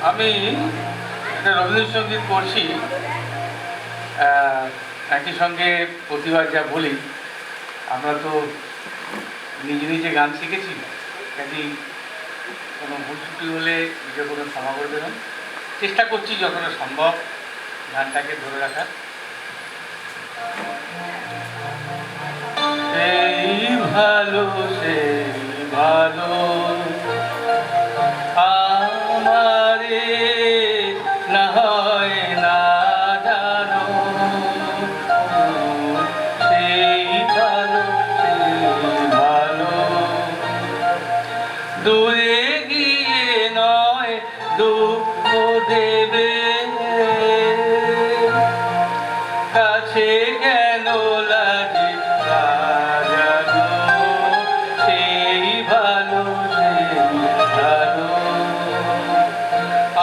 আমি একটা রবীন্দ্রসঙ্গীত করছি, একই সঙ্গে প্রতিবার যা বলি, আমরা তো নিজে নিজে গান শিখেছি, কাজেই কোনো ভুল ত্রুটি হলে নিজে কোনো ক্ষমা করে দেবেন। চেষ্টা করছি যতটা সম্ভব গানটাকে ধরে রাখার। সেই ভালো সেই ভালো আমারে না হয় না জানো, সেই ভালো দূরে গিয়ে নয় দুঃখ দেবে, কাছে কেন লাগে জানো, সেই ভালো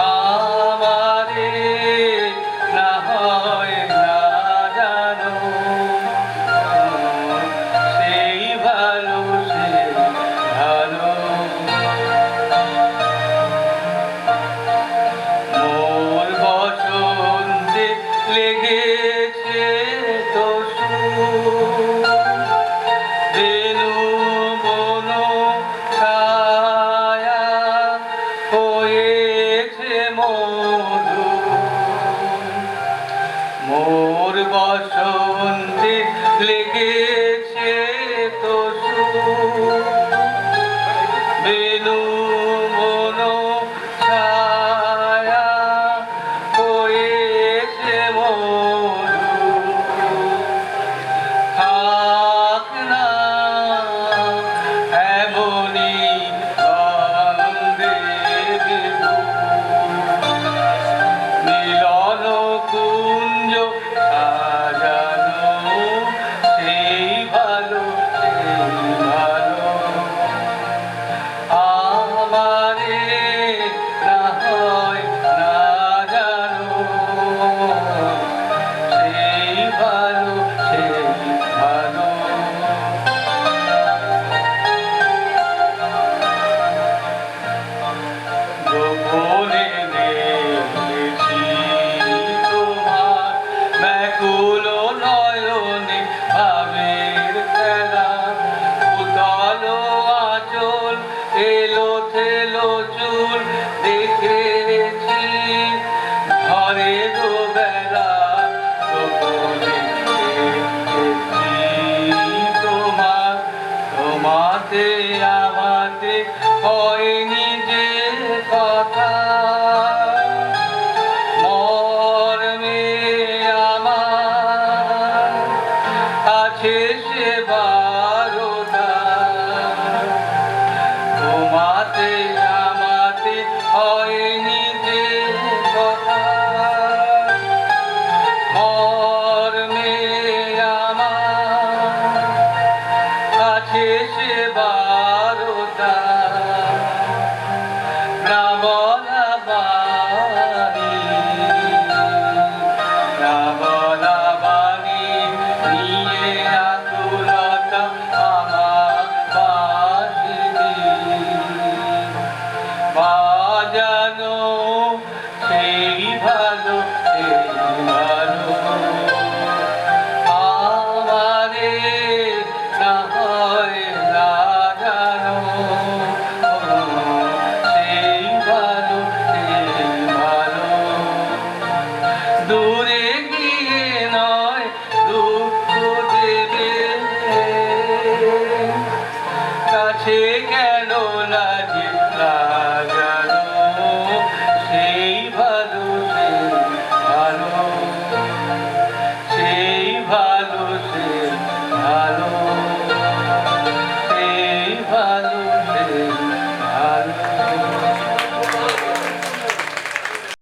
আমারে না হয় না জানো, সেই ভালো মোর বসন্তে লেগেছে তো বেনু বন ছায়া হয়েছে মধু, মোর বসন্তে লেগেছে তো বেনু বন ছায়া হয়েছে মধু, থাক না এমনি গন্ধে মিলন কুঞ্জ সাজানো, সেই ভালো আমারে না হয় না জানো, সেই ভালো গোপনে দেখেছি তোমার ব্যাকুল নয়নে ভাবের খেলা, উতল আঁচল এলো থেলো চুল দেখেছি ঘরের বেলা, গোপনে দেখেছি তোমার, তোমাতে আমাতে হয়নি যে কথা, মর্মে আমার আছে সে বারোটা, তোমাতে আমাতে হয়নি যে কথা, মর্মে আমার আছে সে বারোটা, না বলা বাণী না বলা বাণী নিয়ে আকুলতা আমার বাঁশি বাজানো